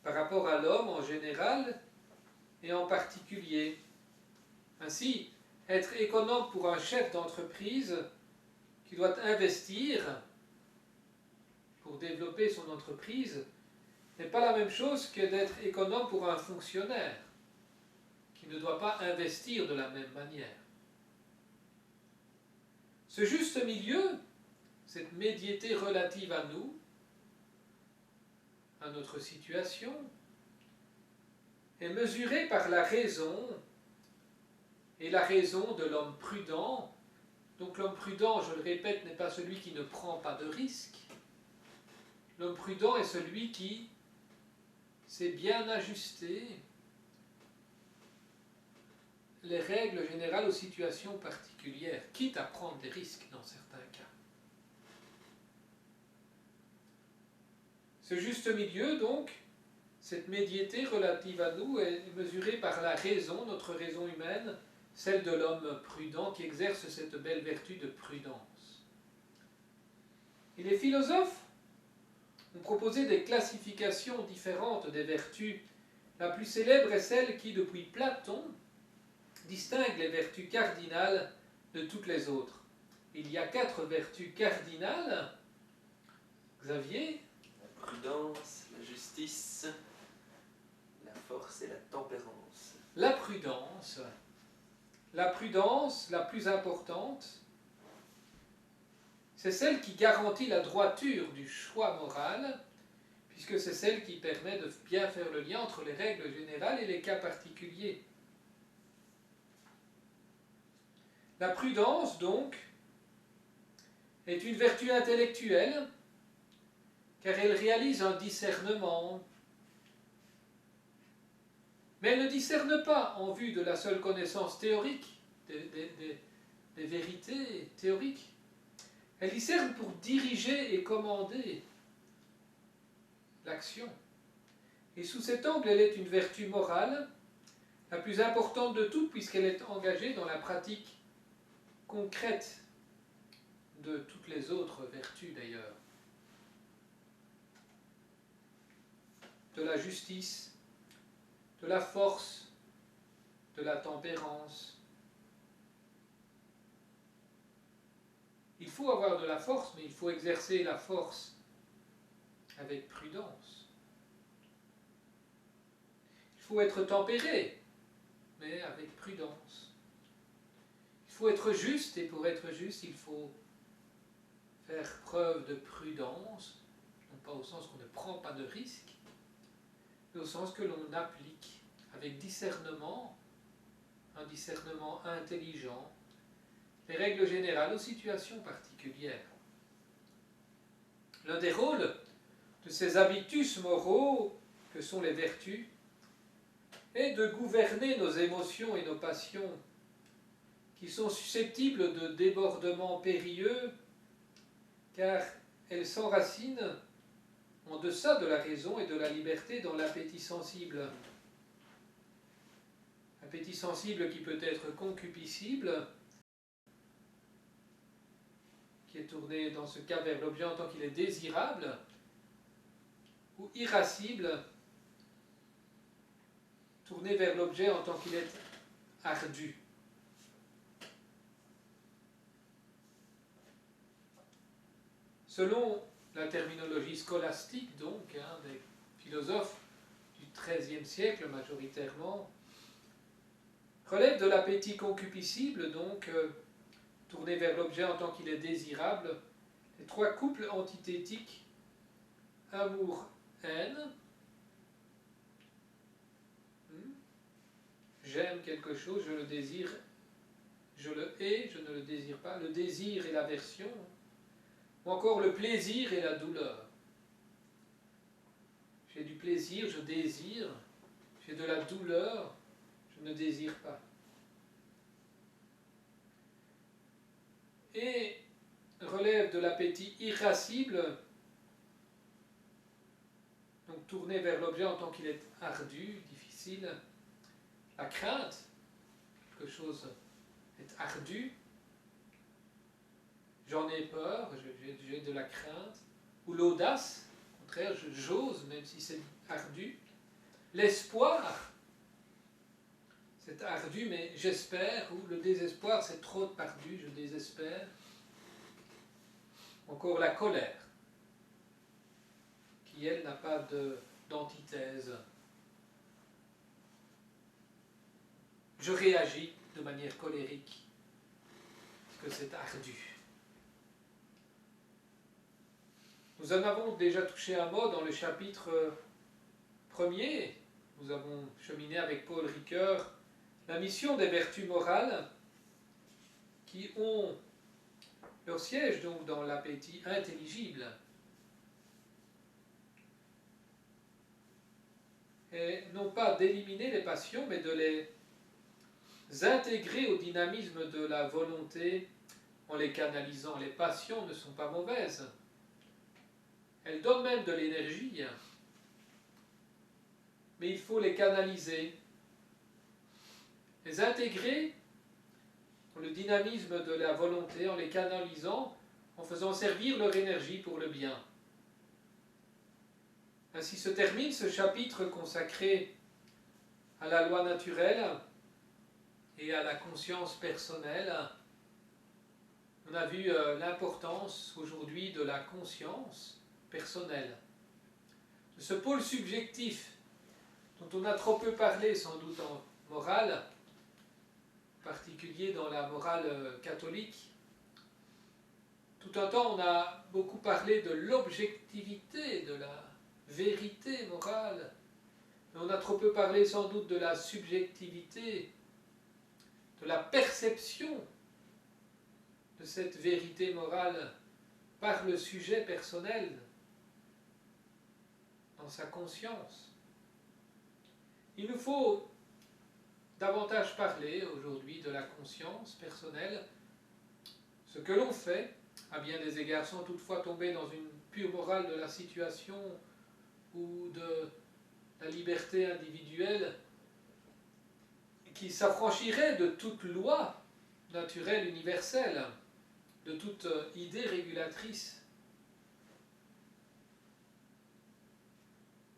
par rapport à l'homme en général et en particulier. Ainsi, être économe pour un chef d'entreprise qui doit investir pour développer son entreprise n'est pas la même chose que d'être économe pour un fonctionnaire qui ne doit pas investir de la même manière. Ce juste milieu, cette médiété relative à nous, à notre situation, est mesurée par la raison, et la raison de l'homme prudent. Donc l'homme prudent, je le répète, n'est pas celui qui ne prend pas de risques. L'homme prudent est celui qui sait bien ajuster les règles générales aux situations particulières, quitte à prendre des risques dans certains cas. Ce juste milieu, donc, cette médiété relative à nous est mesurée par la raison, notre raison humaine, celle de l'homme prudent qui exerce cette belle vertu de prudence. Et les philosophes ont proposé des classifications différentes des vertus. La plus célèbre est celle qui, depuis Platon, distingue les vertus cardinales de toutes les autres. Il y a 4 vertus cardinales. Xavier? La prudence, la justice, la force et la tempérance. La prudence la plus importante, c'est celle qui garantit la droiture du choix moral puisque c'est celle qui permet de bien faire le lien entre les règles générales et les cas particuliers. La prudence, donc, est une vertu intellectuelle, car elle réalise un discernement. Mais elle ne discerne pas en vue de la seule connaissance théorique, des vérités théoriques. Elle discerne pour diriger et commander l'action. Et sous cet angle, elle est une vertu morale, la plus importante de toutes, puisqu'elle est engagée dans la pratique concrète de toutes les autres vertus d'ailleurs. De la justice, de la force, de la tempérance. Il faut avoir de la force, mais il faut exercer la force avec prudence. Il faut être tempéré, mais avec prudence. Il faut être juste, et pour être juste, il faut faire preuve de prudence, non pas au sens qu'on ne prend pas de risque, mais au sens que l'on applique avec discernement, un discernement intelligent, les règles générales aux situations particulières. L'un des rôles de ces habitus moraux que sont les vertus est de gouverner nos émotions et nos passions qui sont susceptibles de débordements périlleux car elles s'enracinent en deçà de la raison et de la liberté dans l'appétit sensible. Appétit sensible qui peut être concupiscible, qui est tourné dans ce cas vers l'objet en tant qu'il est désirable, ou irascible, tourné vers l'objet en tant qu'il est ardu. Selon la terminologie scolastique, donc, des philosophes du XIIIe siècle majoritairement, relève de l'appétit concupiscible, donc, tourné vers l'objet en tant qu'il est désirable, les trois couples antithétiques, amour-haine, j'aime quelque chose, je le désire, je le hais, je ne le désire pas, le désir et l'aversion, ou encore le plaisir et la douleur. J'ai du plaisir, je désire, j'ai de la douleur, je ne désire pas. Et relève de l'appétit irascible, donc tourné vers l'objet en tant qu'il est ardu, difficile, la crainte, quelque chose est ardu, j'en ai peur, j'ai de la crainte, ou l'audace, au contraire, j'ose, même si c'est ardu. L'espoir, c'est ardu, mais j'espère, ou le désespoir, c'est trop ardu, je désespère. Encore la colère, qui elle n'a pas d'antithèse. Je réagis de manière colérique, parce que c'est ardu. Nous en avons déjà touché un mot dans le chapitre 1er. Nous avons cheminé avec Paul Ricoeur la mission des vertus morales qui ont leur siège donc dans l'appétit intelligible. Et non pas d'éliminer les passions, mais de les intégrer au dynamisme de la volonté en les canalisant. Les passions ne sont pas mauvaises. Elles donnent même de l'énergie, mais il faut les canaliser, les intégrer dans le dynamisme de la volonté, en les canalisant, en faisant servir leur énergie pour le bien. Ainsi se termine ce chapitre consacré à la loi naturelle et à la conscience personnelle. On a vu l'importance aujourd'hui de la conscience personnelle, de ce pôle subjectif dont on a trop peu parlé sans doute en morale, en particulier dans la morale catholique. Tout un temps on a beaucoup parlé de l'objectivité de la vérité morale. Mais on a trop peu parlé sans doute de la subjectivité, de la perception de cette vérité morale par le sujet personnel, dans sa conscience. Il nous faut davantage parler aujourd'hui de la conscience personnelle, ce que l'on fait, à bien des égards, sans toutefois tomber dans une pure morale de la situation ou de la liberté individuelle qui s'affranchirait de toute loi naturelle universelle, de toute idée régulatrice.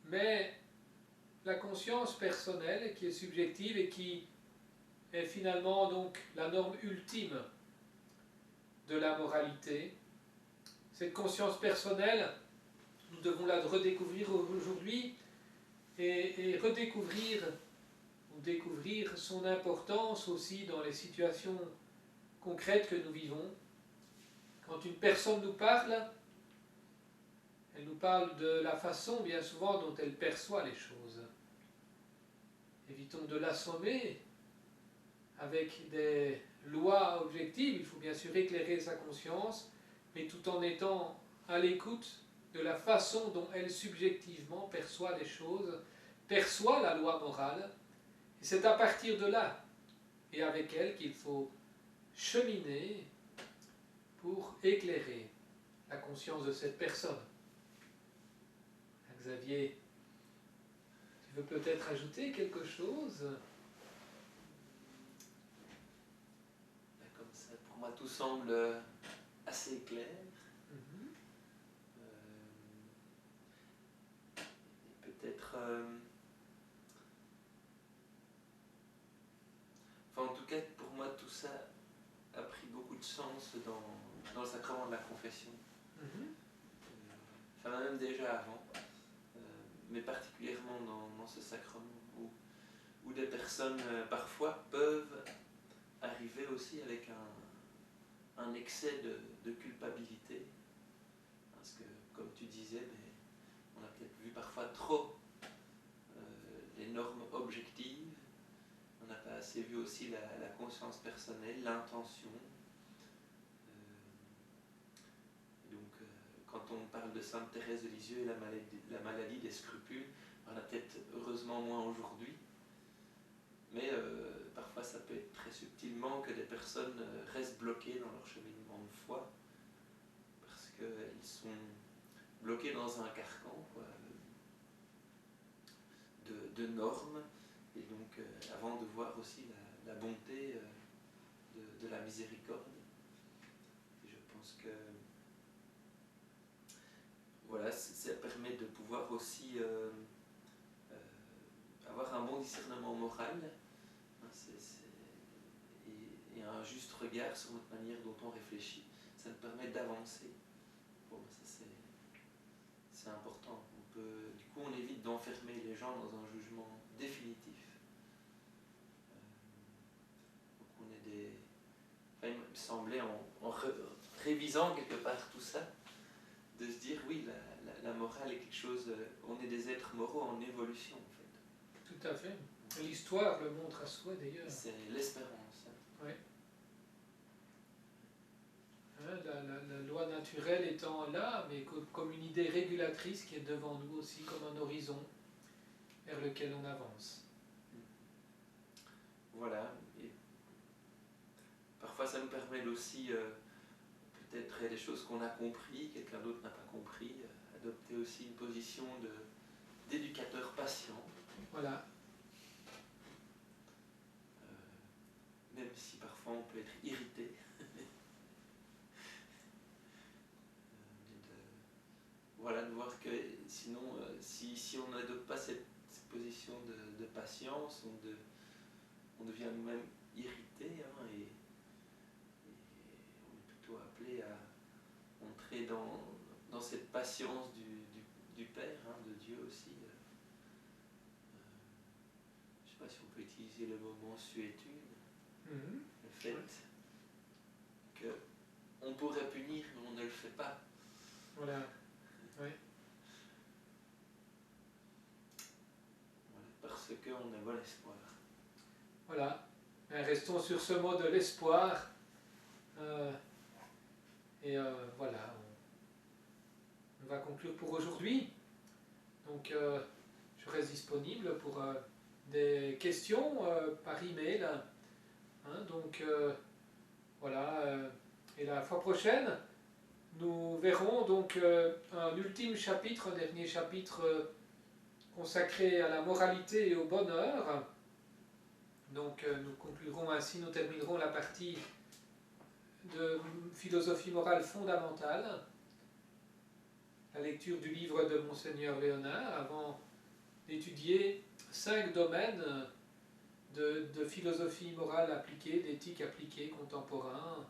Mais la conscience personnelle qui est subjective et qui est finalement donc la norme ultime de la moralité, cette conscience personnelle, nous devons la redécouvrir aujourd'hui et redécouvrir ou découvrir son importance aussi dans les situations concrètes que nous vivons. Quand une personne nous parle, elle nous parle de la façon bien souvent dont elle perçoit les choses. Évitons de l'assommer avec des lois objectives. Il faut bien sûr éclairer sa conscience, mais tout en étant à l'écoute de la façon dont elle subjectivement perçoit les choses, perçoit la loi morale. Et c'est à partir de là et avec elle qu'il faut cheminer pour éclairer la conscience de cette personne. Xavier, tu veux peut-être ajouter quelque chose? Comme ça, pour moi, tout semble assez clair. Et peut-être... Enfin, en tout cas, pour moi, tout ça a pris beaucoup de sens dans le sacrement de la confession. Enfin, même déjà avant, mais particulièrement dans ce sacrement où des personnes parfois peuvent arriver aussi avec un excès de culpabilité. Parce que, comme tu disais, on a peut-être vu parfois trop les normes objectives. On n'a pas assez vu aussi la conscience personnelle, l'intention. Donc, quand on parle de Sainte Thérèse de Lisieux et la maladie des scrupules, on a peut-être heureusement moins aujourd'hui. Mais parfois ça peut être très subtilement que des personnes restent bloquées dans leur cheminement de foi parce qu'elles sont bloquées dans un carcan quoi, de normes et donc avant de voir aussi la bonté de la miséricorde. Et je pense que voilà, ça permet de pouvoir aussi avoir un bon discernement moral et un juste regard sur notre manière dont on réfléchit. Ça nous permet d'avancer. Bon, ça c'est important. Du coup, on évite d'enfermer les gens dans un jugement définitif. Donc on est des... Enfin, il me semblait, en révisant quelque part tout ça, de se dire, oui, la morale est quelque chose... on est des êtres moraux en évolution, en fait. Tout à fait. L'histoire le montre à soi, d'ailleurs. C'est l'espérance. Oui. La loi naturelle étant là, mais comme une idée régulatrice qui est devant nous aussi, comme un horizon vers lequel on avance. Voilà. Et parfois, ça nous permet aussi, peut-être des choses qu'on a compris, quelqu'un d'autre n'a pas compris, adopter aussi une position d'éducateur patient. Voilà. Même si parfois on peut être irrité. Voilà, de voir que sinon, si on n'adopte pas cette position de patience, on devient nous-mêmes irrité et on est plutôt appelé à entrer dans cette patience du Père, de Dieu aussi. Je ne sais pas si on peut utiliser le mot mansuétude. Le fait qu'on pourrait punir, mais on ne le fait pas. Voilà. Oui. nouvel espoir. Voilà. Ben, restons sur ce mot de l'espoir. Voilà, on va conclure pour aujourd'hui. Donc, je reste disponible pour des questions par email. Hein, donc, voilà. Et la fois prochaine, nous verrons donc un ultime chapitre, un dernier chapitre consacré à la moralité et au bonheur. Donc, nous conclurons ainsi, nous terminerons la partie de philosophie morale fondamentale, la lecture du livre de Monseigneur Léonard, avant d'étudier 5 domaines de philosophie morale appliquée, d'éthique appliquée contemporain,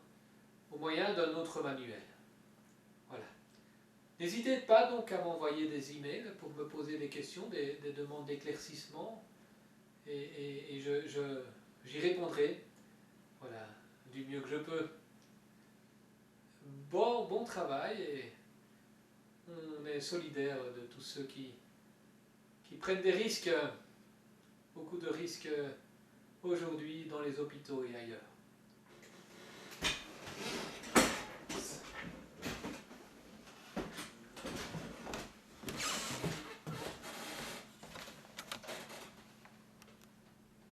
au moyen d'un autre manuel. Voilà. N'hésitez pas donc à m'envoyer des emails pour me poser des questions, des demandes d'éclaircissement, et j'y répondrai, voilà, du mieux que je peux. Bon travail, et on est solidaire de tous ceux qui prennent des risques, beaucoup de risques aujourd'hui dans les hôpitaux et ailleurs.